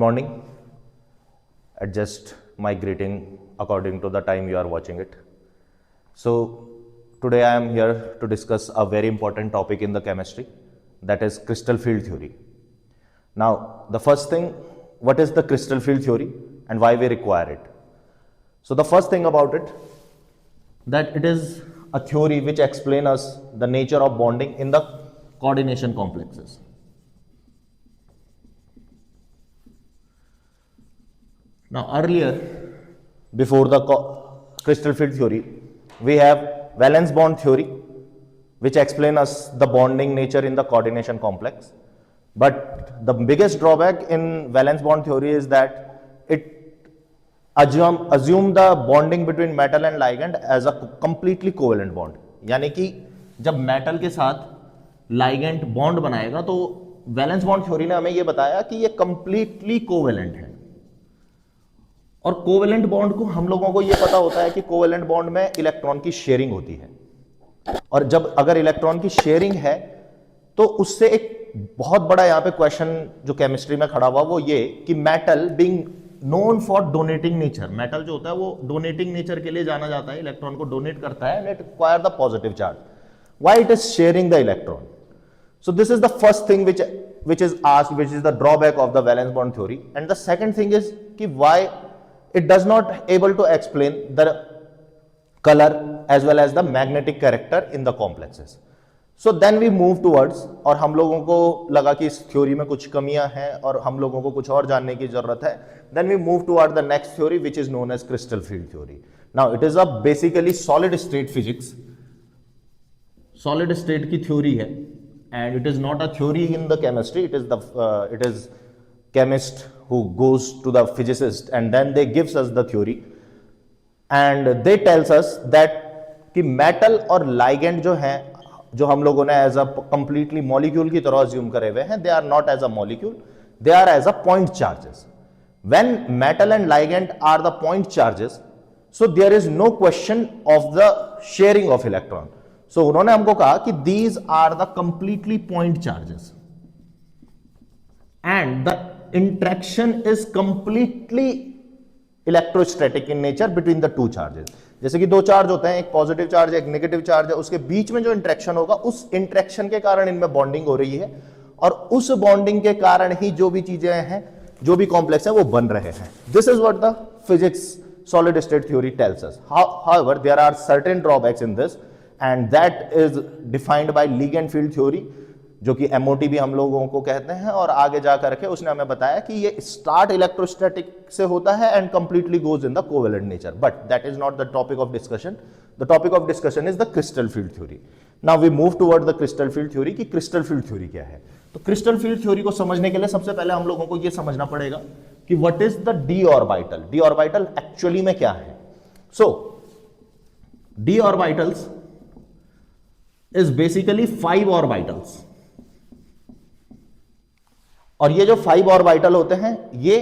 morning. Adjust my greeting according to the time you are watching it. So today I am here to discuss a very important topic in the chemistry, that is crystal field theory. Now the first thing, what is the crystal field theory and why we require it? So the first thing about it, that it is a theory which explains us the nature of bonding in the coordination complexes. Now earlier, before the crystal field theory, we have valence bond theory, which explains us the bonding nature in the coordination complex. But the biggest drawback in valence bond theory is that it assume the bonding between metal and ligand as a completely covalent bond. यानी कि जब metal के साथ ligand bond बनाएगा तो valence bond theory ने हमें यह बताया कि यह कंप्लीटली कोवेलेंट है. और कोवेलेंट बॉन्ड को हम लोगों को यह पता होता है कि कोवेलेंट बॉन्ड में इलेक्ट्रॉन की शेयरिंग होती है. और जब अगर इलेक्ट्रॉन की शेयरिंग है तो उससे एक बहुत बड़ा यहां पे क्वेश्चन जो केमिस्ट्री में खड़ा हुआ वो ये कि metal being known for donating nature, metal जो होता है वो डोनेटिंग नेचर के लिए जाना जाता है, इलेक्ट्रॉन को डोनेट करता है, and it require the positive charge. Why it is sharing the electron? So this is the first thing which is asked, which is the drawback of the valence bond theory. And the second thing is कि why it does not able to explain the color as well as the magnetic character in the complexes. So then we move towards, और हम लोगों को लगा कि इस theory में कुछ कमियां हैं और हम लोगों को कुछ और जानने की जरूरत है. Then we move toward the next theory which is known as crystal field theory. Now it is a basically solid state physics, solid state की थ्योरी है, and it is not a theory in the chemistry. It is chemist who goes to the physicist and then they gives us the theory and they tells us that कि metal और ligand जो है, जो हम लोगों ने as a completely molecule की तरह अज्यूम करे हुए हैं, they are not as a molecule, they are as a point charges. When metal and ligand are the point charges, so there is no question of the sharing of electron. So उन्होंने हमको कहा कि these are the completely point charges and the interaction is completely electrostatic in nature between the two charges. जैसे कि दो charge होते हैं, एक पॉजिटिव चार्ज है, एक नेगेटिव चार्ज है, उसके बीच में जो इंटरेक्शन होगा उस इंटरेक्शन के कारण इनमें बॉन्डिंग हो रही है और उस बॉन्डिंग के कारण ही जो भी चीजें हैं, जो भी कॉम्प्लेक्स है वो बन रहे हैं. This is what the physics solid state theory tells us. However there are certain drawbacks in this and that is defined by ligand field theory, जो कि MOT भी हम लोगों को कहते हैं. और आगे जा करके उसने हमें बताया कि ये स्टार्ट इलेक्ट्रोस्टैटिक से होता है and completely goes in the covalent nature. But that is not the topic of discussion. The topic of discussion is the crystal field theory. Now we move toward the crystal field theory कि crystal field theory क्या है. तो crystal field theory को समझने के लिए सबसे पहले हम लोगों को यह समझना पड़ेगा कि what is the d orbital. D orbital actually में क्या है? So d orbitals is basically 5 orbitals. और ये जो 5 ऑर्बिटल होते हैं, ये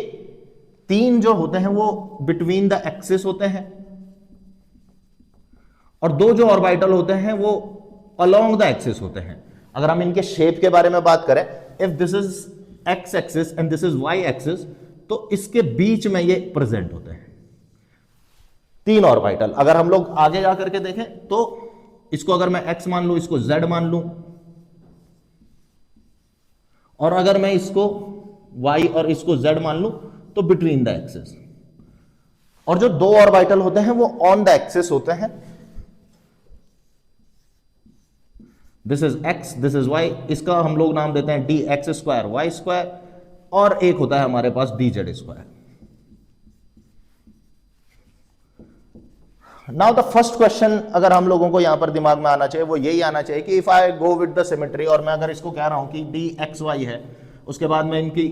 3 जो होते हैं वो बिटवीन द एक्सिस होते हैं और 2 जो ऑर्बिटल होते हैं वो अलोंग द एक्सिस होते हैं. अगर हम इनके शेप के बारे में बात करें, if this is X axis and this is Y axis, तो इसके बीच में ये प्रेजेंट होते हैं 3 ऑर्बिटल. अगर हम लोग आगे जाकर के देखें तो इसको अगर मैं एक्स मान लूं, इसको जेड मान लूं, और अगर मैं इसको y और इसको z मान लूं तो बिटवीन द एक्सिस. और जो 2 ऑर्बिटल होते हैं वो ऑन द एक्सिस होते हैं. This is x, this is y. इसका हम लोग नाम देते हैं dx स्क्वायर y स्क्वायर, और एक होता है हमारे पास dz square. Now the first question अगर हम लोगों को यहां पर दिमाग में आना चाहिए वो यही आना चाहिए कि if I go with the symmetry, और मैं अगर इसको कह रहा हूं कि dxy है, उसके बाद मैं इनकी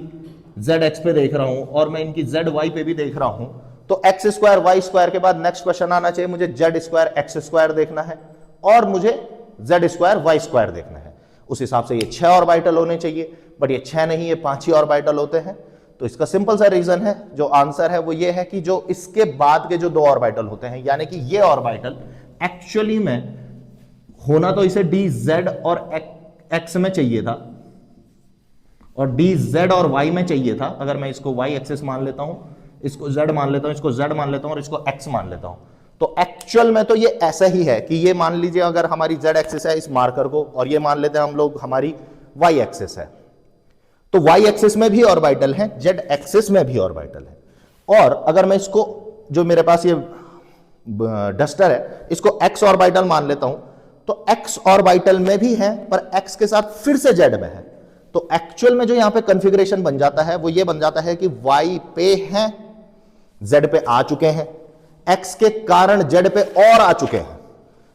zx पे देख रहा हूं और मैं इनकी zy पे भी देख रहा हूं, तो x स्क्वायर y स्क्वायर के बाद नेक्स्ट क्वेश्चन आना चाहिए मुझे z स्क्वायर x स्क्वायर देखना है और मुझे z स्क्वायर y स्क्वायर देखना है. उस हिसाब से ये 6 ऑर्बिटल होने चाहिए, बट ये 6 नहीं, ये 5 ही ऑर्बिटल होते हैं. तो इसका सिंपल सा रीजन है, जो आंसर है वो ये है कि जो इसके बाद के जो 2 ऑर्बिटल होते हैं, यानी कि ये ऑर्बिटल एक्चुअली में होना तो इसे dz और x में चाहिए था, और डी जेड और वाई में चाहिए था, अगर मैं इसको वाई एक्सिस मान लेता हूं, इसको जेड मान लेता हूं, इसको जेड मान लेता हूं और इसको एक्स मान लेता हूं, तो एक्चुअल में तो ये ऐसा ही है कि ये मान लीजिए अगर हमारी जेड एक्सिस है इस मार्कर को, और ये मान लेते हैं हम लोग हमारी वाई एक्सिस है, तो वाई एक्सिस में भी ऑर्बिटल है, जेड एक्सिस में भी ऑर्बिटल है। और अगर मैं इसको, जो मेरे पास ये डस्टर है, इसको एक्स ऑर्बिटल मान लेता हूं, तो एक्स ऑर्बिटल में भी है पर एक्स के साथ फिर से जेड में है, तो एक्चुअल में जो यहां पे कॉन्फ़िगरेशन बन जाता है वो ये बन जाता है कि वाई पे हैं, जेड पे आ चुके हैं, एक्स के कारण जेड पे और आ चुके हैं।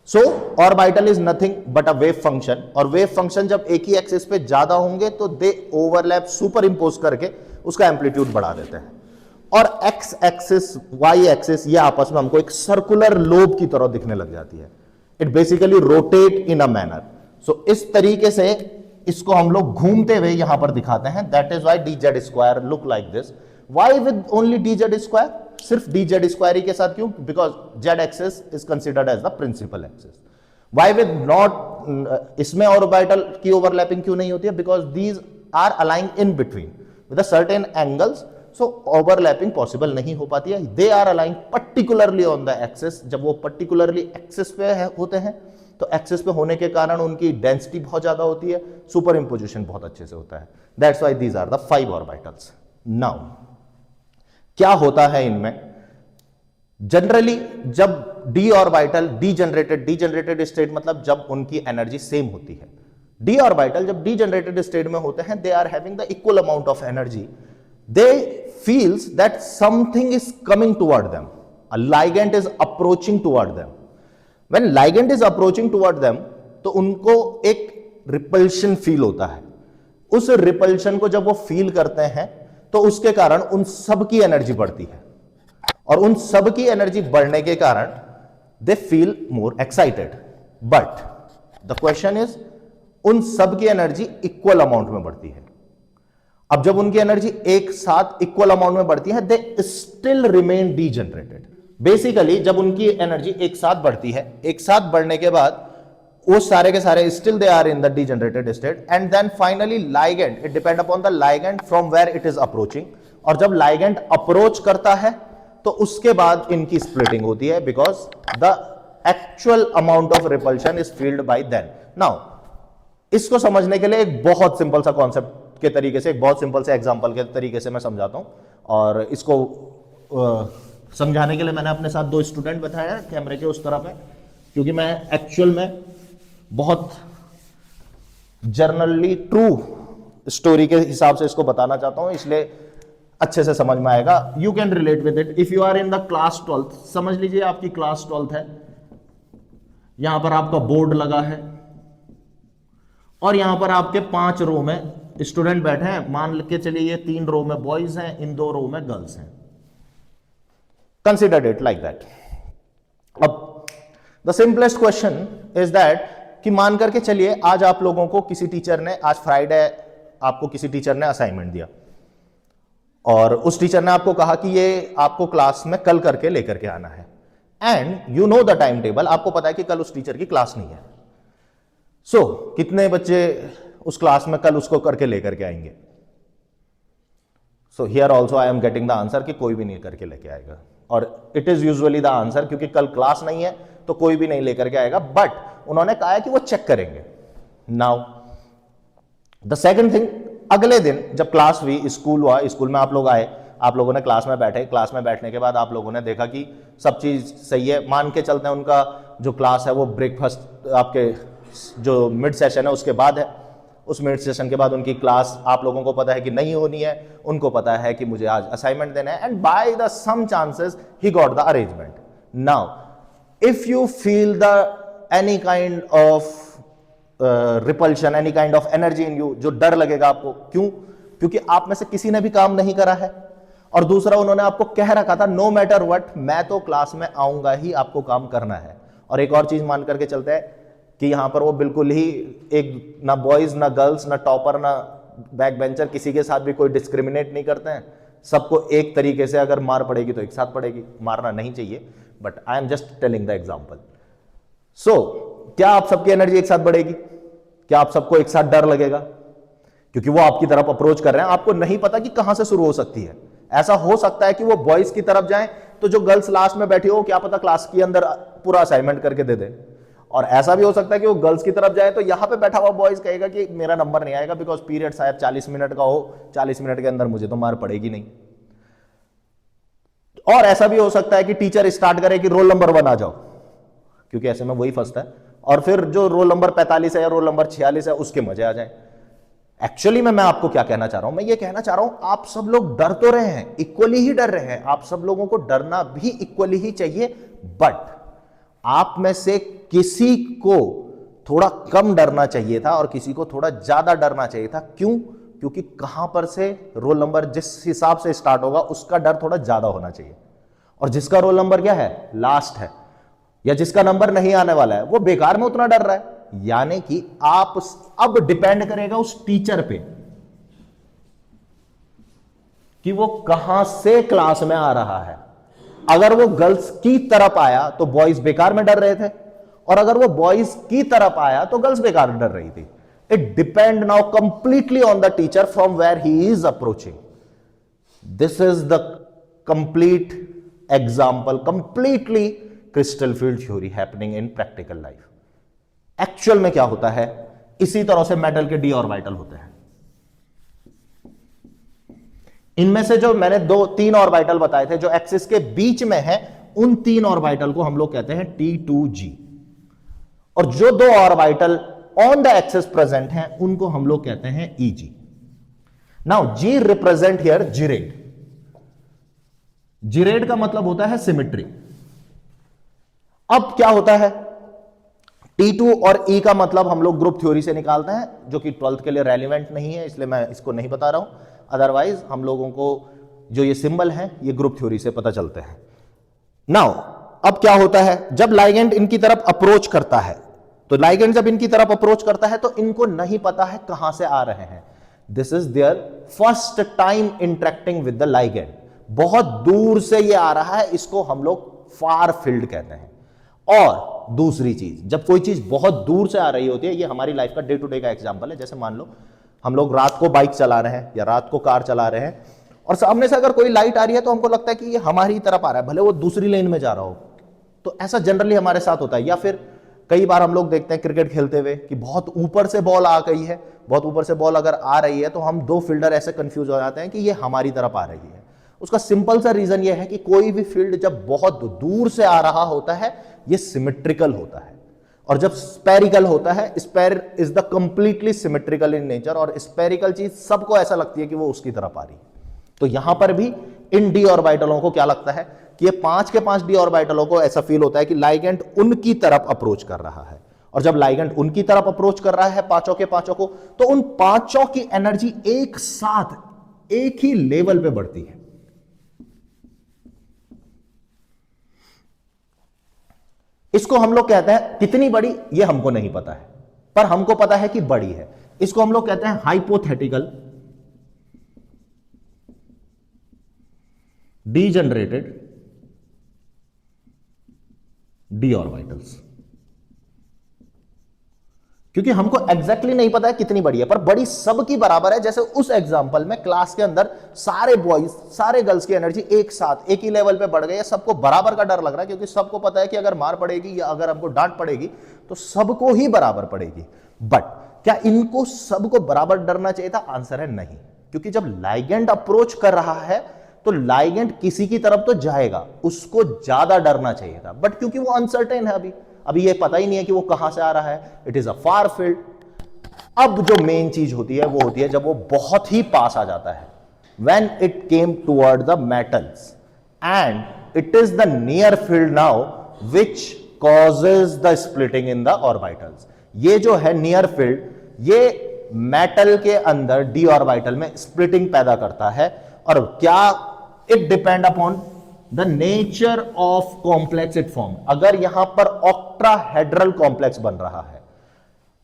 So orbital is nothing but a wave function, और वेव फंक्शन जब एक ही एक्सिस पे ज्यादा होंगे तो दे ओवरलैप, सुपर इंपोज करके उसका एम्पलीट्यूड बढ़ा देते हैं। और एक्स एक्सिस वाई एक्सिस ये आपस में हमको एक सर्कुलर लोब की तरह दिखने लग जाती है। It basically rotate in a manner. So इस तरीके से इसको हम लोग घूमते हुए यहां पर दिखाते हैं। That is why d z square look like this. Why with only d z square, सिर्फ डी जेड स्क्वायर ही के साथ, क्यों? Because z axis is considered as the principal axis. Why with not, इसमें ऑर्बिटल की overlapping क्यों नहीं होती है? Because these are aligning in between with a certain angles, so overlapping possible नहीं हो पाती है। They are aligning particularly on the axis. जब वो पर्टिकुलरली एक्सिस पे होते हैं तो एक्सिस पे होने के कारण उनकी डेंसिटी बहुत ज्यादा होती है, सुपर इंपोजिशन बहुत अच्छे से होता है। That's why these are the 5 orbitals. Now क्या होता है इनमें? जनरली जब डी ऑर्बिटल डीजनरेटेड स्टेट, मतलब जब उनकी एनर्जी सेम होती है, डी ऑर्बिटल जब डीजनरेटेड स्टेट में होते हैं, they are having the equal amount of energy, they feels that something is coming toward them, a ligand is approaching toward them. When ligand is approaching toward them, तो उनको एक repulsion feel होता है। उस repulsion को जब वो feel करते हैं तो उसके कारण उन सब की एनर्जी बढ़ती है, और उन सब की एनर्जी बढ़ने के कारण they feel more excited. But the question is, उन सब की एनर्जी इक्वल अमाउंट में बढ़ती है। अब जब उनकी एनर्जी एक साथ इक्वल अमाउंट में बढ़ती है, they still remain degenerated. Basically जब उनकी एनर्जी एक साथ बढ़ती है, एक साथ बढ़ने के बाद वो सारे के सारे still they are in the degenerated state, and then finally ligand, it depend upon the ligand from where it is approaching. और जब लाइगेंड अप्रोच करता है तो उसके बाद इनकी स्प्लिटिंग होती है, because the actual amount of repulsion is filled by then. Now इसको समझने के लिए एक बहुत सिंपल सा कॉन्सेप्ट के तरीके से, एक बहुत सिंपल से एग्जांपल के तरीके से मैं समझाता हूं। और इसको समझाने के लिए मैंने अपने साथ 2 स्टूडेंट बैठाया है कैमरे के उस तरफ है, क्योंकि मैं एक्चुअल में बहुत जर्नली ट्रू स्टोरी के हिसाब से इसको बताना चाहता हूं, इसलिए अच्छे से समझ में आएगा। You can relate with it if you are in the class 12th। समझ लीजिए आपकी क्लास 12th है, यहां पर आपका बोर्ड लगा है और यहां पर आपके 5 रो में स्टूडेंट बैठे हैं। मान के चलिए ये 3 रो में बॉयज हैं, इन 2 रो में गर्ल्स हैं। Consider it like that. अब the simplest question is that कि मान करके चलिए आज आप लोगों को किसी टीचर ने, आज फ्राइडे, आपको किसी टीचर ने असाइनमेंट दिया और उस टीचर ने आपको कहा कि ये आपको क्लास में कल करके लेकर के आना है, and you know the time table, आपको पता है कि कल उस टीचर की क्लास नहीं है। सो कितने बच्चे उस क्लास में कल उसको करके लेकर के आएंगे? So here also I am getting the answer कि कोई भी नहीं करके लेके आएगा, और it is usually the answer, क्योंकि कल क्लास नहीं है तो कोई भी नहीं लेकर के आएगा। बट उन्होंने कहा है कि वो चेक करेंगे। नाउ द सेकंड थिंग, अगले दिन जब क्लास हुई, स्कूल हुआ, स्कूल में आप लोग आए, आप लोगों ने क्लास में बैठे, क्लास में बैठने के बाद आप लोगों ने देखा कि सब चीज सही है। मान के चलते हैं उनका जो क्लास है वो ब्रेकफास्ट, आपके जो मिड सेशन है उसके बाद है। उस मिड सेशन के बाद उनकी क्लास आप लोगों को पता है कि नहीं होनी है, उनको पता है कि मुझे आज असाइनमेंट देना है, and by the some chances he got the arrangement. Now if you feel the any kind of repulsion, any kind of energy in you, जो डर लगेगा आपको, क्यों? क्योंकि आप में से किसी ने भी काम नहीं करा है, और दूसरा उन्होंने आपको कह रखा था नो मैटर व्हाट, मैं तो क्लास में आऊंगा ही, आपको काम करना है। और एक और चीज मान करके चलते हैं कि यहां पर वो बिल्कुल ही एक, ना बॉयज ना गर्ल्स ना टॉपर ना बैक बेंचर, किसी के साथ भी कोई डिस्क्रिमिनेट नहीं करते हैं। सबको एक तरीके से अगर मार पड़ेगी तो एक साथ पड़ेगी, मारना नहीं चाहिए, but I am just telling the example. So क्या आप सबकी एनर्जी एक साथ बढ़ेगी? क्या आप सबको एक साथ डर लगेगा? क्योंकि वो आपकी तरफ अप्रोच कर रहे हैं, आपको नहीं पता कि कहां से शुरू हो सकती है। ऐसा हो सकता है कि वो बॉयज की तरफ जाएं तो जो गर्ल्स लास्ट में बैठी हो क्या पता क्लास के अंदर पूरा असाइनमेंट करके दे दे, और ऐसा भी हो सकता है कि वो गर्ल्स की तरफ जाए तो यहां पे बैठा हुआ बॉयज कहेगा कि मेरा नंबर नहीं आएगा बिकॉज पीरियड शायद 40 मिनट का हो, 40 मिनट के अंदर मुझे तो मार पड़ेगी नहीं। और ऐसा भी हो सकता है कि टीचर स्टार्ट करे कि रोल नंबर 1 आ जाओ, क्योंकि ऐसे में वही फंसता है, और फिर जो रोल नंबर 45 है या रोल नंबर 46 है उसके मजे आ जाए। एक्चुअली में मैं आपको क्या कहना चाह रहा हूं, मैं ये कहना चाह रहा हूं आप सब लोग डर तो रहे हैं, इक्वली ही डर रहे हैं, आप सब लोगों को डरना भी इक्वली ही चाहिए, बट आप में से किसी को थोड़ा कम डरना चाहिए था और किसी को थोड़ा ज्यादा डरना चाहिए था। क्यों? क्योंकि कहां पर से रोल नंबर जिस हिसाब से स्टार्ट होगा उसका डर थोड़ा ज्यादा होना चाहिए, और जिसका रोल नंबर क्या है, लास्ट है, या जिसका नंबर नहीं आने वाला है, वो बेकार में उतना डर रहा है। यानी कि आप अब डिपेंड करेगा उस टीचर पे कि वो कहां से क्लास में आ रहा है। अगर वो गर्ल्स की तरफ आया तो बॉयज बेकार में डर रहे थे, और अगर वो बॉयज की तरफ आया तो गर्ल्स बेकार डर रही थी। It depend now completely on the teacher from where he is approaching. This is the complete example, completely crystal field theory happening in practical life. Actual में क्या होता है, इसी तरह से मेटल के डी ऑर्बिटल होते हैं। इनमें से जो मैंने 2-3 ऑर्बिटल बताए थे जो एक्सिस के बीच में है, उन 3 ऑर्बिटल को हम लोग कहते हैं T2G, और जो 2 orbital on the axis present हैं उनको हम लोग कहते हैं EG। Now G represent here gerade. Gerade का मतलब होता है सिमेट्री। अब क्या होता है, T2 और E का मतलब हम लोग ग्रुप थ्योरी से निकालते हैं, जो कि 12th के लिए रेलिवेंट नहीं है, इसलिए मैं इसको नहीं बता रहा हूं। अदरवाइज हम लोगों को जो ये सिंबल है ये ग्रुप थ्योरी से पता चलते हैं। नाउ अब क्या होता है, जब लाइगेंड इनकी तरफ अप्रोच करता है, तो लाइगेंड जब इनकी तरफ अप्रोच करता है तो इनको नहीं पता है कहां से आ रहे हैं। This is their first time interacting with the ligand. बहुत दूर से ये आ रहा है, इसको हम लोग फार फील्ड कहते हैं। और दूसरी चीज, जब कोई चीज बहुत दूर से आ रही होती है, ये हमारी लाइफ का डे टू डे का एग्जांपल है। जैसे मान लो हम लोग रात को बाइक चला रहे हैं या रात को कार चला रहे हैं, और सामने से अगर कोई लाइट आ रही है तो हमको लगता है कि ये हमारी तरफ आ रहा है, भले वो दूसरी लेन में जा रहा हो। तो ऐसा जनरली हमारे साथ होता है। या फिर कई बार हम लोग देखते हैं क्रिकेट खेलते हुए कि बहुत ऊपर से बॉल आ गई है, बहुत ऊपर से बॉल अगर आ रही है तो हम 2 फील्डर ऐसे कंफ्यूज हो जाते हैं कि ये हमारी तरफ आ रही है। उसका सिंपल सा रीजन ये है कि कोई भी फील्ड जब बहुत दूर से आ रहा होता है ये सिमेट्रिकल होता है, और जब स्पेरिकल होता है, spare is the completely symmetrical in nature, और स्पेरिकल चीज सबको ऐसा लगती है कि वो उसकी तरफ आ रही है। तो यहां पर भी इन डी ऑर्बिटलों को क्या लगता है कि ये 5 के 5 डी ऑर्बिटलों को ऐसा फील होता है कि लाइगेंड उनकी तरफ अप्रोच कर रहा है, और जब लाइगेंड उनकी तरफ अप्रोच कर रहा है 5 के 5 को, तो उन 5 की एनर्जी एक साथ एक ही लेवल पे बढ़ती है। इसको हम लोग कहते हैं, कितनी बड़ी ये हमको नहीं पता है, पर हमको पता है कि बड़ी है। इसको हम लोग कहते हैं हाइपोथेटिकल डीजनरेटेड डी ऑर्बिटल्स। क्योंकि हमको एग्जैक्टली नहीं पता है कितनी बड़ी है, पर बड़ी सबकी बराबर है। जैसे उस एग्जांपल में क्लास के अंदर सारे बॉयज सारे गर्ल्स की एनर्जी एक साथ एक ही लेवल पे बढ़ गई है, सबको बराबर का डर लग रहा है, क्योंकि सबको पता है कि अगर मार पड़ेगी या अगर हमको डांट पड़ेगी तो सबको ही बराबर पड़ेगी। बट क्या इनको सबको बराबर डरना चाहिए था? आंसर है नहीं, क्योंकि जब लाइगेंड अप्रोच कर रहा है तो लाइगेंड किसी की तरफ तो जाएगा, उसको ज्यादा डरना चाहिए था। बट क्योंकि वो अनसर्टेन है, अभी ये पता ही नहीं है कि वो कहां से आ रहा है, it is a far field. अब जो मेन चीज होती है वो होती है जब वो बहुत ही पास आ जाता है, when it came toward the metals, and it is the near field now which causes the splitting in the orbitals. ये जो है नियर फील्ड, ये मेटल के अंदर डी ऑर्बिटल में स्प्लिटिंग पैदा करता है। और क्या it depend upon the nature of complex it form. अगर यहां पर ऑक्ट्राहेड्रल कॉम्प्लेक्स बन रहा है,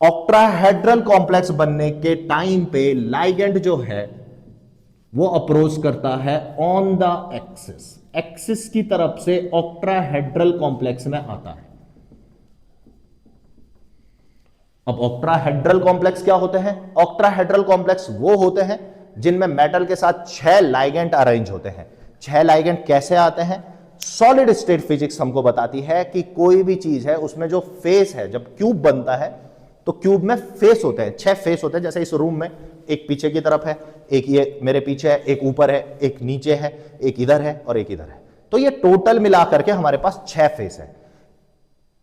ऑक्ट्राहेड्रल कॉम्प्लेक्स बनने के टाइम पे लाइगेंड जो है वो अप्रोच करता है ऑन द एक्सिस, एक्सिस की तरफ से ऑक्ट्राहेड्रल कॉम्प्लेक्स में आता है। अब ऑक्ट्राहेड्रल कॉम्प्लेक्स क्या होते हैं? ऑक्ट्राहेड्रल कॉम्प्लेक्स वो होते हैं जिनमें मेटल के साथ 6 लाइगेंड अरेंज होते हैं। 6 लाइगेंड कैसे आते हैं? सॉलिड स्टेट फिजिक्स हमको बताती है कि कोई भी चीज है उसमें जो फेस है, जब क्यूब बनता है तो क्यूब में फेस होते हैं, 6 फेस होते हैं। जैसे इस रूम में एक पीछे की तरफ है, एक ये मेरे पीछे है, एक ऊपर है, एक नीचे है, एक इधर है और एक इधर है। तो ये टोटल मिला करके हमारे पास 6 फेस है।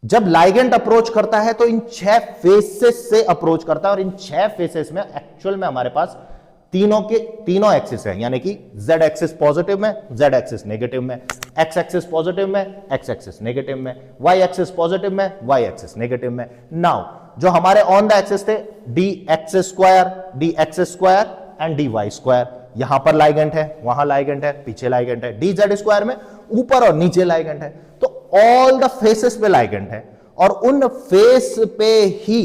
जब लाइगेंड अप्रोच करता है तो इन 6 फेसेस से अप्रोच करता है और इन 6 फेसेस में एक्चुअल में हमारे पास तीनों एक्सिस है, यानी कि z एक्सिस पॉजिटिव में, z एक्सिस नेगेटिव में, x एक्सिस पॉजिटिव में, x एक्सिस नेगेटिव में, y एक्सिस पॉजिटिव में, y एक्सिस नेगेटिव में। नाउ जो हमारे ऑन द एक्सिस थे dx square and dy square, यहां पर लाइगेंड है, वहां लाइगेंड है, पीछे लाइगेंड है, dz स्क्वायर में ऊपर और नीचे लाइगेंड है। तो ऑल द फेसेस पे लाइगेंड है और उन फेस पे ही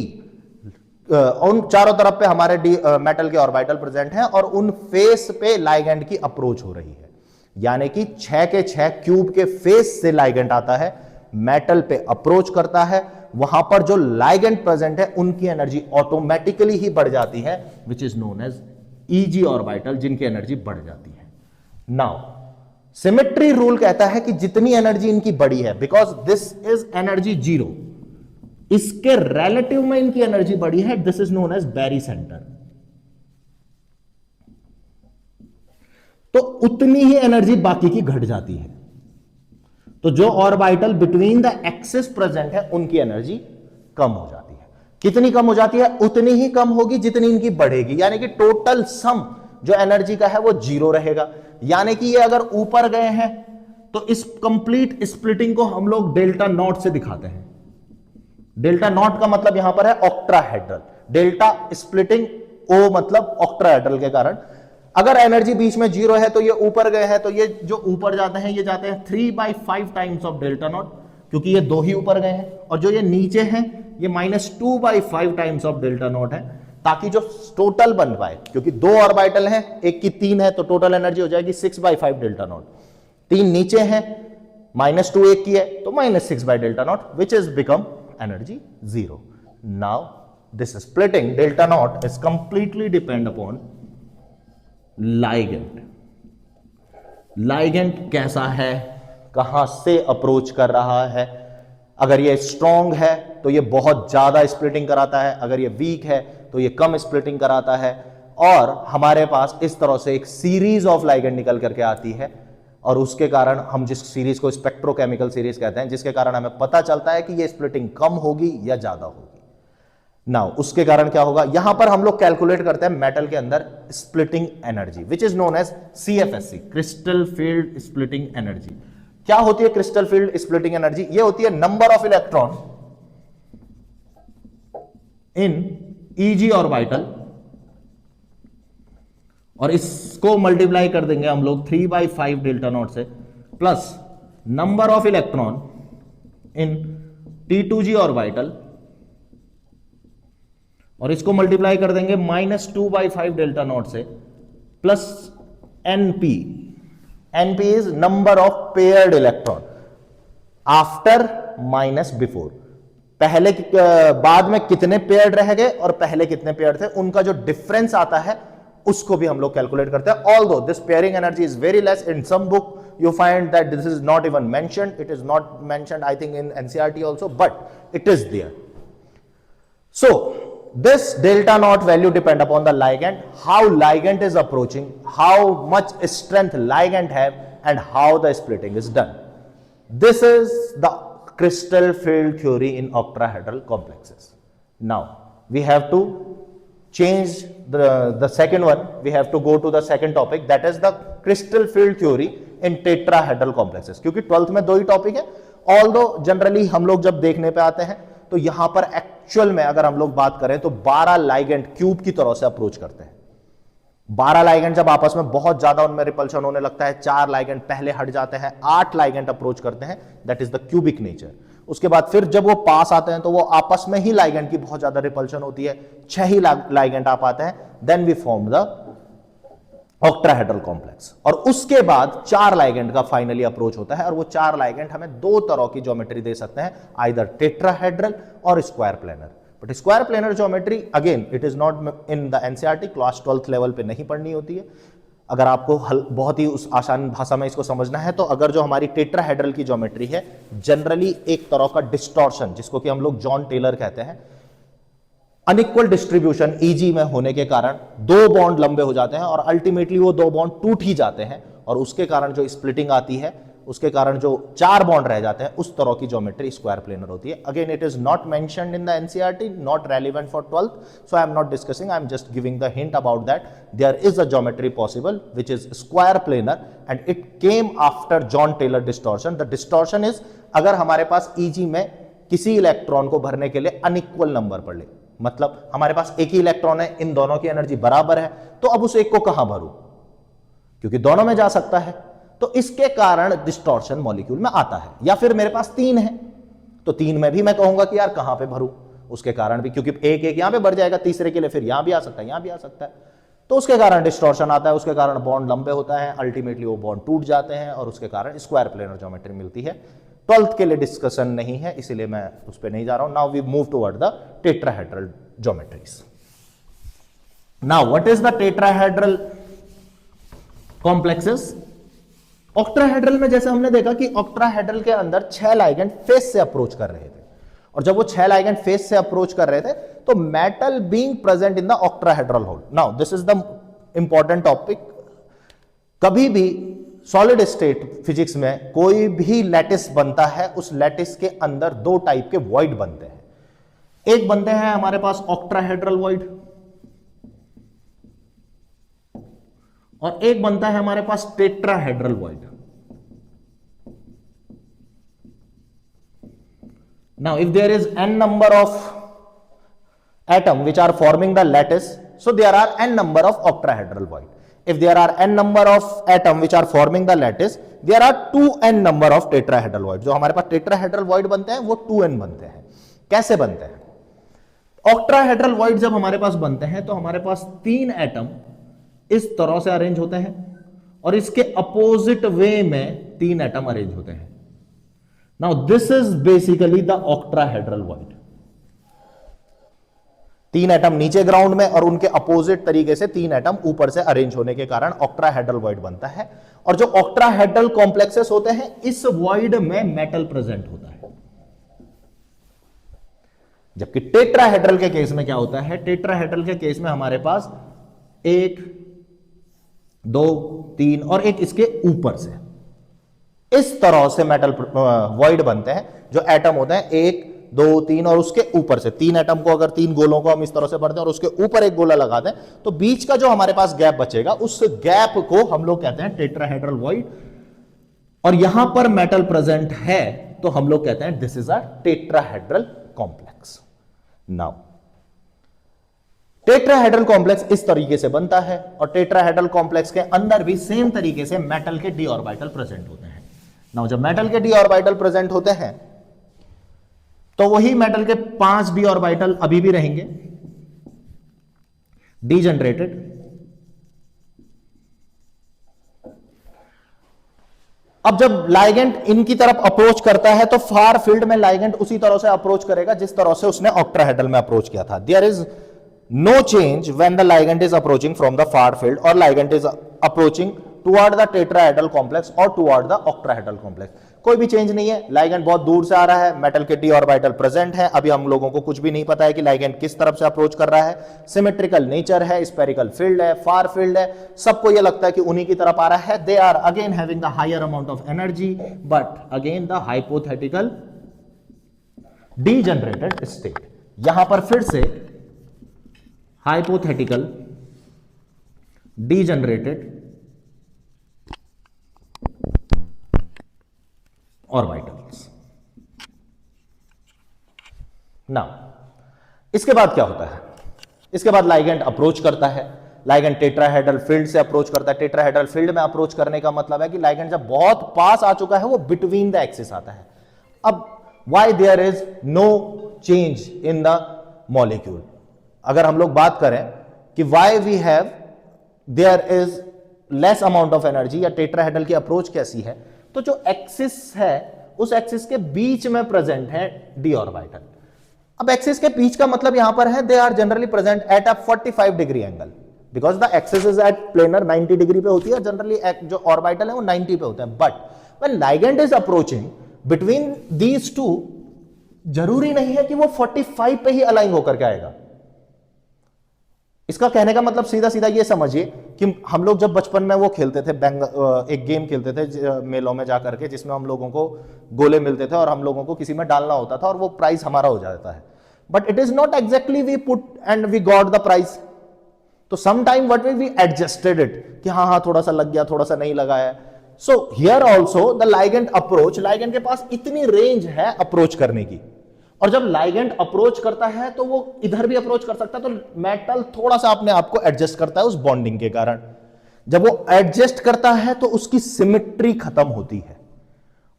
उन चारों तरफ पे हमारे मेटल के ऑर्बिटल प्रेजेंट हैं और उन फेस पे लाइगेंड की अप्रोच हो रही है। यानी कि 6 के 6 क्यूब के फेस से लाइगेंड आता है, मेटल पे अप्रोच करता है, वहां पर जो लाइगेंड प्रेजेंट है उनकी एनर्जी ऑटोमेटिकली ही बढ़ जाती है, which is known as e g orbital, जिनकी एनर्जी बढ़ जाती है। नाउ सिमेट्री रूल कहता है कि जितनी एनर्जी इनकी बड़ी है, because this is energy zero, इसके रिलेटिव में इनकी एनर्जी बड़ी है, this is known as barycentre, तो उतनी ही एनर्जी बाकी की घट जाती है। तो जो orbital between the axis present है उनकी एनर्जी कम हो जाती है। कितनी कम हो जाती है? उतनी ही कम होगी जितनी इनकी बढ़ेगी, यानी कि टोटल सम जो एनर्जी का है वो जीरो रहेगा। यानी कि ये अगर ऊपर गए हैं तो इस कंप्लीट स्प्लिटिंग को हम लोग डेल्टा नॉट से दिखाते हैं। डेल्टा नॉट का मतलब यहां पर है ऑक्ट्राहेड्रल, डेल्टा स्प्लिटिंग ओ मतलब ऑक्ट्राहेड्रल के कारण। अगर एनर्जी बीच में जीरो है तो ये ऊपर गए हैं, तो ये जो ऊपर जाते हैं ये जाते हैं 3/5 टाइम्स ऑफ डेल्टा नॉट, क्योंकि ये 2 ही ऊपर गए हैं, और जो ये नीचे हैं ये -2/5 टाइम्स ऑफ डेल्टा नॉट है, ताकि जो टोटल बन पाए, क्योंकि 2 ऑर्बिटल हैं, एक की 3 है, तो टोटल एनर्जी हो जाएगी 6/5 डेल्टा नॉट। 3 नीचे हैं, -2 एक की है, तो -6 delta not, which is become energy zero. Now this splitting delta not is completely depend upon ligand. Ligand कैसा है, कहां से अप्रोच कर रहा है। अगर ये स्ट्रॉन्ग है तो ये बहुत ज्यादा स्प्लिटिंग कराता है, अगर ये वीक है तो ये कम स्प्लिटिंग कराता है, और हमारे पास इस तरह से एक सीरीज ऑफ लाइगेंड निकल करके आती है, और उसके कारण हम जिस सीरीज को स्पेक्ट्रोकेमिकल सीरीज कहते हैं, जिसके कारण हमें पता चलता है कि ये स्प्लिटिंग कम होगी या ज्यादा होगी। नाउ उसके कारण क्या होगा, यहां पर हम लोग कैलकुलेट करते हैं मेटल के अंदर splitting energy, which is known as CFSE, crystal field splitting energy. क्या होती है क्रिस्टल फील्ड स्प्लिटिंग एनर्जी? ये होती है number of electron in EG orbital, और इसको मल्टीप्लाई कर देंगे हम लोग 3/5 डेल्टा नॉट से, plus number of electron in T2G orbital, और इसको मल्टीप्लाई कर देंगे -2/5 डेल्टा नॉट से, plus NP। NP is number of paired electron after minus before. पहले बाद में कितने पेयर्ड रह गए और पहले कितने पेयर्ड थे, उनका जो डिफरेंस आता है उसको भी हम लोग कैलकुलेट करते हैं। Although this pairing energy is very less, in some book you find that this is not even mentioned, it is not mentioned I think in NCERT also, but it is there. So this delta naught value depend upon the ligand, how ligand is approaching, how much strength ligand have, and how the splitting is done. This is the crystal field theory in octahedral complexes. Now we have to change the second one, we have to go to the second topic, that is the crystal field theory in tetrahedral complexes. क्योंकि 12th में 2 ही topic है, although generally हम लोग जब देखने पे आते हैं तो यहां पर एक्चुअल में अगर हम लोग बात करें तो 12 लाइगेंड क्यूब की तरह से अप्रोच करते हैं। 12 लाइगेंड जब आपस में बहुत ज्यादा उनमें रिपल्शन होने लगता है, 4 लाइगेंड पहले हट जाते हैं, 8 लाइगेंड अप्रोच करते हैं, that is the cubic nature. उसके बाद फिर जब वो पास आते हैं तो वो आपस में ही लाइगेंड की बहुत ज्यादा रिपल्शन होती है, 6 ही लाइगेंड आ पाते हैं, then we form the octahedral complex. और उसके बाद 4 लाइगेंड का फाइनली अप्रोच होता है, और वो 4 लाइगेंड हमें 2 तरह की ज्योमेट्री दे सकते हैं, आइदर टेट्राहेड्रल और square planar. But square planar geometry again it is not in the NCERT, class 12th level पे नहीं पढ़नी होती है। अगर आपको बहुत ही उस आसान भाषा में इसको समझना है तो अगर जो हमारी टेट्राहेड्रल की ज्योमेट्री है, जनरली एक तरह का डिस्टॉर्शन जिसको कि हम लोग जॉन टेलर कहते हैं, अनइक्वल डिस्ट्रीब्यूशन ईजी में होने के कारण दो बॉन्ड लंबे हो जाते हैं और अल्टीमेटली वो दो बॉन्ड टूट ही जाते हैं और उसके कारण जो स्प्लिटिंग आती है, उसके कारण जो चार बॉन्ड रह जाते हैं, उस तरह की ज्योमेट्री स्क्वायर प्लेनर होती है। Again it is not mentioned in the NCERT, not relevant for 12th, so I am not discussing, I am just giving the hint about that there is a geometry possible which is square planar and it came after Jahn Teller distortion. The distortion is अगर हमारे पास easy में किसी electron को भरने के लिए unequal number पड़ ले, मतलब हमारे पास एक ही इलेक्ट्रॉन है, इन दोनों की एनर्जी बराबर है, तो अब उस एक को कहां भरूं, क्योंकि दोनों में जा सकता है, तो इसके कारण डिस्टॉर्शन मॉलिक्यूल में आता है। या फिर मेरे पास तीन है, तो तीन में भी मैं कहूंगा कि यार कहां पे भरूं, उसके कारण भी, क्योंकि एक एक यहां पे बढ़ जाएगा, तीसरे के लिए फिर यहां भी आ सकता है, यहां भी आ सकता है, तो उसके कारण डिस्टॉर्शन आता है, उसके कारण बॉन्ड लंबे होता है, अल्टीमेटली वो बॉन्ड टूट जाते हैं और उसके कारण स्क्वायर प्लेनर ज्योमेट्री मिलती है। 12th के लिए डिस्कशन नहीं है, इसीलिए मैं उस पर नहीं जा रहा हूं। Now we move toward the tetrahedral geometries. Now what is the tetrahedral complexes? Octahedral में जैसे हमने देखा कि ऑक्ट्राहेड्रल के अंदर 6 लाइगेंड फेस से अप्रोच कर रहे थे, और जब वो 6 लाइगेंड फेस से अप्रोच कर रहे थे तो metal being present in the octahedral hole. Now this is the important topic. कभी भी सॉलिड स्टेट फिजिक्स में कोई भी लैटिस बनता है, उस लैटिस के अंदर दो टाइप के वॉइड बनते हैं। एक बनते हैं हमारे पास ऑक्ट्राहेड्रल वॉइड और एक बनता है हमारे पास tetrahedral void. Now if there is n number of atom which are forming the lattice, so there are n number of octahedral void. If there are n number of atom which are forming the lattice, there are 2n number of tetrahedral void. जो हमारे पास tetrahedral void बनते हैं वो 2n बनते हैं। कैसे बनते हैं? ऑक्ट्राहेड्रल वॉइड जब हमारे पास बनते हैं तो हमारे पास 3 एटम इस तरह से अरेंज होते हैं और इसके अपोजिट वे में 3 एटम अरेंज होते हैं। Now this is basically the octahedral void. 3 atom नीचे ग्राउंड में और उनके अपोजिट तरीके से 3 एटम ऊपर से अरेंज होने के कारण ऑक्ट्राहेड्रल वॉइड बनता है। और जो ऑक्ट्राहेड्रल कॉम्प्लेक्सेस होते हैं, इस वॉइड में मेटल प्रेजेंट होता है। जबकि टेट्राहेड्रल के केस में क्या होता है? टेट्राहेड्रल के केस में हमारे पास 1 2 3 और एक इसके ऊपर से इस तरह से मेटल वॉइड बनते हैं। जो एटम होते हैं 1 2 3 और उसके ऊपर से 3 एटम को, अगर 3 गोलों को हम इस तरह से भरते हैं और उसके ऊपर एक गोला लगा दें तो बीच का जो हमारे पास गैप बचेगा, उस गैप को हम लोग कहते हैं टेट्राहेड्रल वॉइड। और यहां पर मेटल प्रेजेंट है तो हम लोग कहते हैं this is a tetrahedral complex. Now tetrahedral complex इस तरीके से बनता है और टेट्राहेड्रल कॉम्प्लेक्स के अंदर भी सेम तरीके से मेटल के डी ऑर्बिटल प्रेजेंट होते हैं। नाउ जब मेटल के डी ऑर्बिटल प्रेजेंट होते हैं तो वही मेटल के 5 डी ऑर्बिटल अभी भी रहेंगे डीजनरेटेड। अब जब लाइगेंड इनकी तरफ अप्रोच करता है तो फार फील्ड में लाइगेंड उसी तरह से अप्रोच करेगा जिस तरह से उसने ऑक्ट्राहेड्रल में अप्रोच किया था। There is no change when the ligand is approaching from the far field or ligand is approaching toward the tetrahedral complex or toward the octahedral complex. कोई भी चेंज नहीं है। लाइगेंड बहुत दूर से आ रहा है, मेटल के डी ऑर्बिटल प्रेजेंट है। अभी हम लोगों को कुछ भी नहीं पता है कि लाइगेंड किस तरफ से अप्रोच कर रहा है। सिमेट्रिकल नेचर है, स्पेरिकल फील्ड है, फार फील्ड है, सबको यह लगता है कि उन्हीं की तरफ आ रहा है। They are again having the higher amount of energy but again the hypothetical degenerated state. यहां पर फिर से हाइपोथेटिकल डीजनरेटेड ऑर्बिटल्स। नाउ इसके बाद क्या होता है? इसके बाद लाइगेंड अप्रोच करता है। लाइगेंड टेट्राहेड्रल फील्ड से अप्रोच करता है। टेट्राहेड्रल फील्ड में अप्रोच करने का मतलब है कि लाइगेंड जब बहुत पास आ चुका है वो बिटवीन द एक्सिस आता है। अब why there is no change in the molecule? अगर हम लोग बात करें कि why we have there is less amount of energy या टेट्राहेड्रल की अप्रोच कैसी है, तो जो एक्सिस है उस एक्सिस के बीच में प्रेजेंट है डी ऑर्बिटल। अब एक्सिस के बीच का मतलब यहां पर है, they are generally present at a 45 degree angle, because the axis is at planar 90 degree पे होती है, जनरली जो ऑर्बिटल है वो 90 पे होते हैं, but when ligand is approaching between these two, जरूरी नहीं है कि वो 45 पे ही अलाइन होकर के आएगा। इसका कहने का मतलब सीधा सीधा ये समझिए कि हम लोग जब बचपन में वो खेलते थे, एक गेम खेलते थे मेलों में जाकर के, जिसमें हम लोगों को गोले मिलते थे और हम लोगों को किसी में डालना होता था और वो प्राइस हमारा हो जाता है, but it is not exactly we put and we got the price. तो some time what we adjusted it कि हाँ थोड़ा सा लग गया, थोड़ा सा नहीं लगा है। So here also the ligand approach, ligand के पास इतनी रेंज है अप्रोच करने की, और जब लाइगेंड अप्रोच करता है तो वो इधर भी अप्रोच कर सकता है, तो मेटल थोड़ा सा अपने आप को एडजस्ट करता है उस बॉन्डिंग के कारण। जब वो एडजस्ट करता है तो उसकी सिमेट्री खत्म होती है,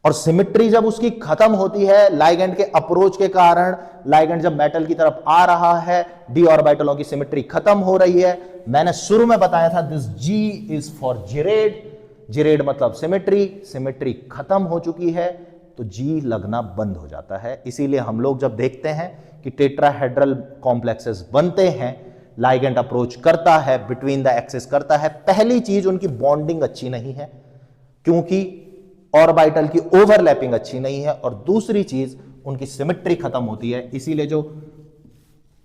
और सिमेट्री जब उसकी खत्म होती है लाइगेंड के अप्रोच के कारण, लाइगेंड जब मेटल की तरफ आ रहा है, डी ऑर्बिटलों की सिमेट्री खत्म हो रही है। मैंने शुरू में बताया था दिस जी इज फॉर जिरेड, जिरेड मतलब सिमेट्री, सिमेट्री खत्म हो चुकी है तो जी लगना बंद हो जाता है। इसीलिए हम लोग जब देखते हैं कि टेट्राहेड्रल कॉम्प्लेक्सेस बनते हैं, लाइगेंड अप्रोच करता है, बिटवीन द एक्सिस करता है, पहली चीज उनकी बॉन्डिंग अच्छी नहीं है क्योंकि ऑर्बिटल की ओवरलैपिंग अच्छी नहीं है, और दूसरी चीज उनकी सिमेट्री खत्म होती है। इसीलिए जो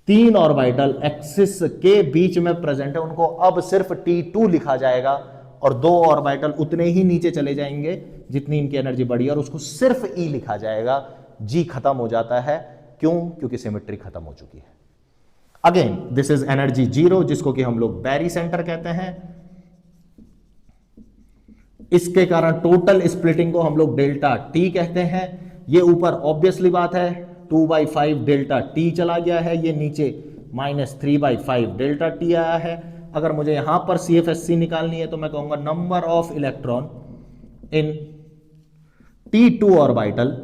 3 ऑर्बिटल एक्सिस के बीच में प्रेजेंट है उनको अब सिर्फ T2 लिखा जाएगा, और 2 ऑर्बिटल उतने ही नीचे चले जाएंगे जितनी इनकी एनर्जी बढ़ी, और उसको सिर्फ E लिखा जाएगा। G खत्म हो जाता है, क्यों? क्योंकि सिमेट्री खत्म हो चुकी है। अगेन दिस इज एनर्जी 0, जिसको कि हम लोग बैरी सेंटर कहते हैं। इसके कारण टोटल स्प्लिटिंग को हम लोग डेल्टा T कहते हैं। ये ऊपर ऑब्वियसली बात है 2/5 डेल्टा T चला गया है, ये नीचे -3/5 डेल्टा T आया है। अगर मुझे यहां पर CFSC निकालनी है तो मैं कहूंगा number of electron in T2 orbital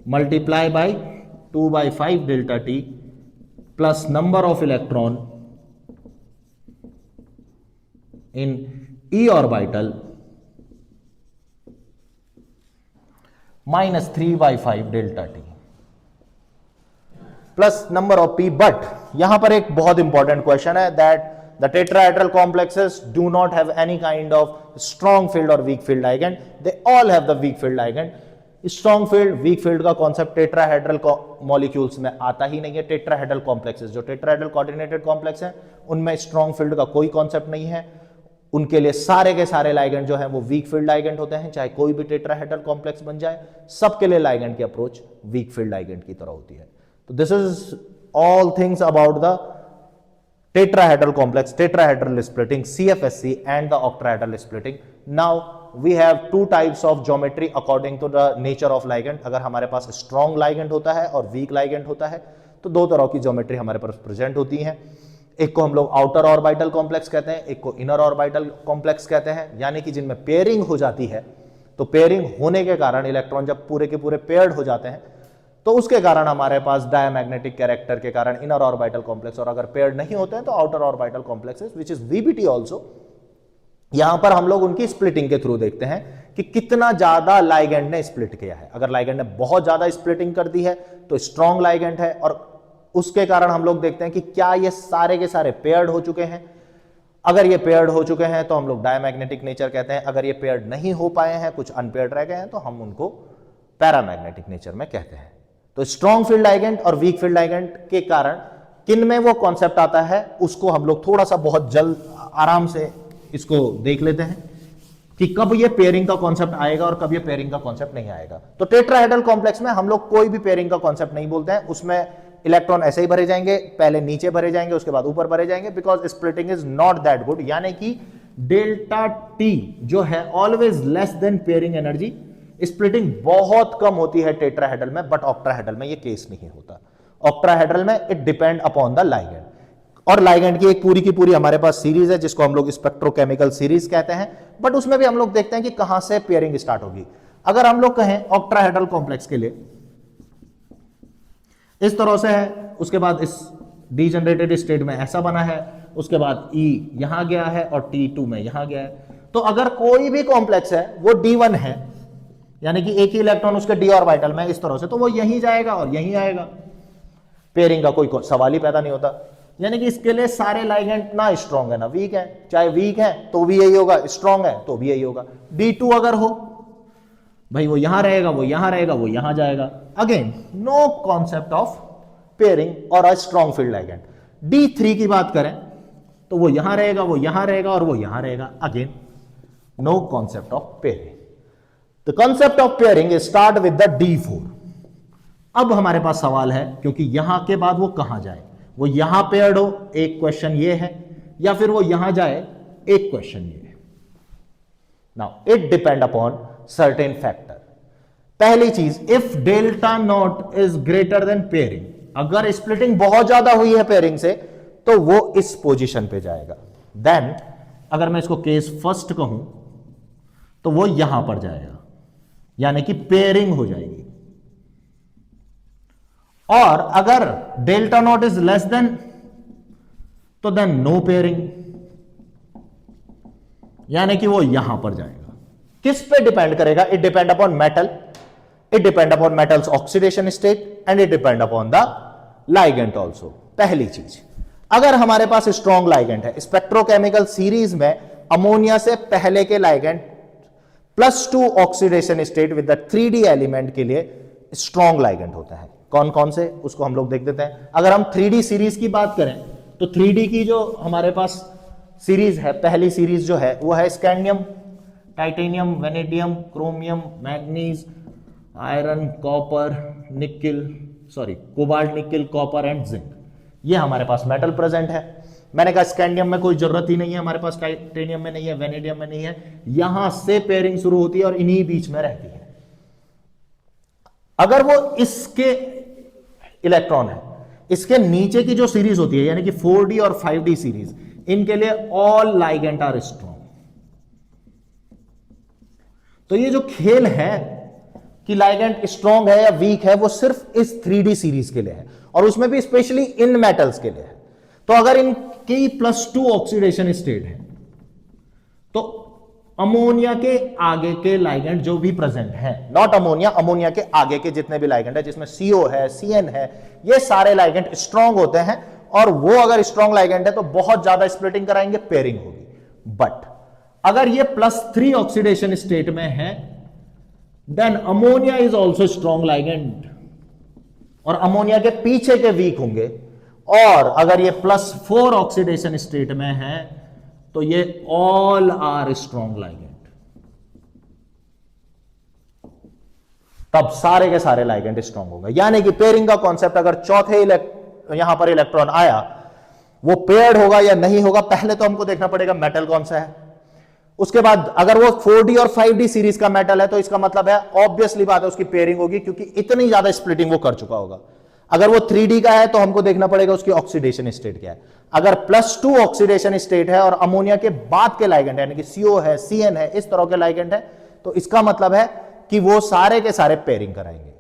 multiply by 2/5 delta T plus number of electron in E orbital -3/5 delta T plus number of P। But यहां पर एक बहुत इंपॉर्टेंट क्वेश्चन है that the tetrahedral complexes do not have any kind of strong field और weak field ligand, they all have the weak field ligand. Strong field weak field का concept tetrahedral molecules में आता ही नहीं है। Tetrahedral complexes जो tetrahedral coordinated complex है उनमें strong field का कोई कॉन्सेप्ट नहीं है। उनके लिए सारे के सारे लाइगेंड जो है वो वीक फील्ड लाइगेंड होते हैं, चाहे कोई भी टेट्राहेड्रल कॉम्प्लेक्स बन जाए, सबके लिए लाइगेंड की अप्रोच वीक फील्ड लाइगेंड की तरह होती है। तो this is all things about the tetrahedral complex, tetrahedral splitting, CFSC and the octahedral splitting. Now we have 2 types of geometry according to the nature of ligand. अगर हमारे पास strong ligand होता है और weak ligand होता है तो 2 तरह की ज्योमेट्री हमारे पास प्रेजेंट होती हैं। एक को हम लोग आउटर ऑर्बिटल कॉम्प्लेक्स कहते हैं, एक को इनर ऑर्बिटल कॉम्प्लेक्स कहते हैं, यानी कि जिनमें पेयरिंग हो जाती है। तो पेयरिंग होने के कारण इलेक्ट्रॉन जब पूरे के पूरे पेयर्ड हो जाते हैं तो उसके कारण हमारे पास डायमैग्नेटिक कैरेक्टर के कारण इनर ऑर्बिटल कॉम्प्लेक्स, और अगर पेयर्ड नहीं होते हैं तो outer orbital complexes which is VBT also. यहां पर हम लोग उनकी स्प्लिटिंग के थ्रू देखते हैं कि कितना ज्यादा लाइगेंड ने स्प्लिट किया है। अगर लाइगेंड ने बहुत ज्यादा स्प्लिटिंग कर दी है तो स्ट्रॉन्ग लाइगेंड है, और उसके कारण हम लोग देखते हैं कि क्या ये सारे के सारे पेयर्ड हो चुके हैं। अगर ये पेयर्ड हो चुके हैं तो हम लोग डायमैग्नेटिक नेचर कहते हैं। अगर ये पेयर्ड नहीं हो पाए हैं, कुछ अनपेयर्ड रह गए हैं, तो हम उनको पैरामैग्नेटिक नेचर में कहते हैं। तो स्ट्रॉन्ग फील्ड लाइगेंड और वीक फील्ड लाइगेंड के कारण किन में वो कॉन्सेप्ट आता है उसको हम लोग थोड़ा सा बहुत जल्द आराम से इसको देख लेते हैं कि कब ये पेयरिंग का कॉन्सेप्ट आएगा और कब ये पेयरिंग का कॉन्सेप्ट नहीं आएगा। तो टेट्राहेड्रल कॉम्प्लेक्स में हम लोग कोई भी पेयरिंग का कॉन्सेप्ट नहीं बोलते हैं। उसमें इलेक्ट्रॉन ऐसे ही भरे जाएंगे, पहले नीचे भरे जाएंगे उसके बाद ऊपर भरे जाएंगे, because splitting is not that good, यानी कि डेल्टा T जो है always less than pairing energy. Splitting बहुत कम होती है टेट्राहेड्रल में, बट ऑक्टाहेड्रल में ये केस नहीं होता। ऑक्टाहेड्रल में it depend upon the ligand, और लाइगेंड की एक पूरी की पूरी हमारे पास सीरीज है जिसको हम लोग स्पेक्ट्रोकेमिकल सीरीज कहते हैं, बट उसमें भी हम लोग देखते हैं कि कहां से पेयरिंग स्टार्ट होगी। अगर हम लोग कहें ऑक्टाहेड्रल कॉम्प्लेक्स के लिए इस तरह से है, उसके बाद इस डीजनरेटेड स्टेट में ऐसा बना है, उसके बाद E यहां गया है और T2 में यहां गया है। तो अगर कोई भी कॉम्प्लेक्स है वो D1 है, यानी कि एक ही इलेक्ट्रॉन उसके डी ऑर्बिटल में इस तरह से, तो वो यहीं जाएगा और यहीं आएगा, पेयरिंग का कोई सवाल ही पैदा नहीं होता। यानी कि इसके लिए सारे लाइगेंड ना स्ट्रांग है ना वीक है, चाहे वीक है तो भी यही होगा, स्ट्रांग है तो भी यही होगा। D2 अगर हो भाई वो यहां रहेगा, वो यहां रहेगा, वो यहां जाएगा। Again no concept of pairing और a strong field ligand. D3 की बात करें तो वो यहां रहेगा, वो यहां रहेगा और वो यहां रहेगा। Again no concept of pairing. The concept of pairing start with the D4। अब हमारे पास सवाल है, क्योंकि यहां के बाद वो कहां जाए, वो यहां पेयर्ड हो, एक क्वेश्चन ये है, या फिर वो यहां जाए, एक क्वेश्चन ये है। Now it depend upon certain factor. पहली चीज, if delta not is greater than pairing, अगर स्प्लिटिंग बहुत ज्यादा हुई है पेयरिंग से तो वो इस पोजीशन पे जाएगा। देन अगर मैं इसको केस फर्स्ट कहूं तो वो यहां पर जाएगा, यानी कि पेयरिंग हो जाएगी। और अगर delta not is less than तो देन नो पेयरिंग, यानी कि वो यहां पर जाएगा। किस पे डिपेंड करेगा? It depend upon metal, it depend upon metals oxidation state and it depend upon the ligand also. पहली चीज, अगर हमारे पास स्ट्रॉन्ग लाइगेंड है, स्पेक्ट्रोकेमिकल सीरीज में अमोनिया से पहले के ligand +2 oxidation state with the 3D element के लिए स्ट्रॉन्ग लाइगेंड होता है। कौन कौन से, उसको हम लोग देख देते हैं। अगर हम 3D सीरीज की बात करें तो 3D की जो हमारे पास सीरीज है, पहली सीरीज जो है वो है scandium, titanium, vanadium, chromium, manganese, iron, copper, nickel, cobalt, nickel, copper and zinc. ये हमारे पास मेटल प्रेजेंट है। मैंने कहा स्कैंडियम में कोई जरूरत ही नहीं है हमारे पास, टाइटेनियम में नहीं है, वेनेडियम में नहीं है, यहां से पेयरिंग शुरू होती है और इन्हीं बीच में रहती है। अगर वो इसके इलेक्ट्रॉन है, इसके नीचे की जो सीरीज होती है यानी कि 4D और 5D सीरीज, इनके लिए ऑल लाइगेंड आर स्ट्रॉन्ग। तो ये जो खेल है कि लाइगेंड स्ट्रॉन्ग है या वीक है, वो सिर्फ इस 3D सीरीज के लिए है, और उसमें भी स्पेशली इन मेटल्स के लिए है। तो अगर इनकी +2 ऑक्सीडेशन स्टेट है तो अमोनिया के आगे के लाइगेंड जो भी प्रेजेंट है, नॉट अमोनिया, अमोनिया के आगे के जितने भी लाइगेंड है, जिसमें CO है, CN है, ये सारे लाइगेंड स्ट्रॉन्ग होते हैं। और वो अगर स्ट्रॉन्ग लाइगेंड है तो बहुत ज्यादा स्प्लिटिंग कराएंगे, पेयरिंग होगी। बट अगर ये +3 ऑक्सीडेशन स्टेट में है, then ammonia is also strong ligand और अमोनिया के पीछे के वीक होंगे। और अगर ये +4 ऑक्सीडेशन स्टेट में है तो ये ऑल आर स्ट्रॉन्ग लाइगेंड। तब सारे के सारे लाइगेंड स्ट्रॉन्ग होंगे। यानी कि पेयरिंग का कॉन्सेप्ट, अगर चौथे यहां पर इलेक्ट्रॉन आया, वो पेयर्ड होगा या नहीं होगा, पहले तो हमको देखना पड़ेगा मेटल कौन सा है। उसके बाद अगर वो 4D और 5D सीरीज का मेटल है तो इसका मतलब है ऑब्वियसली बात है उसकी पेयरिंग होगी, क्योंकि इतनी ज्यादा स्प्लिटिंग वो कर चुका होगा। अगर वो 3D का है तो हमको देखना पड़ेगा उसकी ऑक्सीडेशन स्टेट क्या है। अगर +2 ऑक्सीडेशन स्टेट है और अमोनिया के बाद के लाइगेंड है, यानी कि CO है, CN है, इस तरह के लाइगेंड है, तो इसका मतलब है कि वो सारे के सारे पेयरिंग कराएंगे।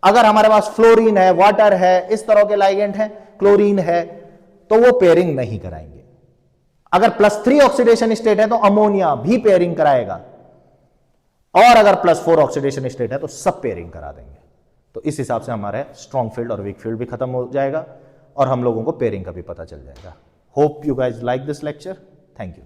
अगर हमारे पास फ्लोरीन है, वाटर है, इस तरह के लाइगेंड है, क्लोरीन है, तो वो पेयरिंग नहीं कराएंगे। अगर +3 ऑक्सीडेशन स्टेट है तो अमोनिया भी पेयरिंग कराएगा, और अगर +4 ऑक्सीडेशन स्टेट है तो सब पेयरिंग करा देंगे। तो इस हिसाब से हमारे स्ट्रॉन्ग फील्ड और वीक फील्ड भी खत्म हो जाएगा और हम लोगों को पेयरिंग का भी पता चल जाएगा। Hope you guys like this lecture. Thank you.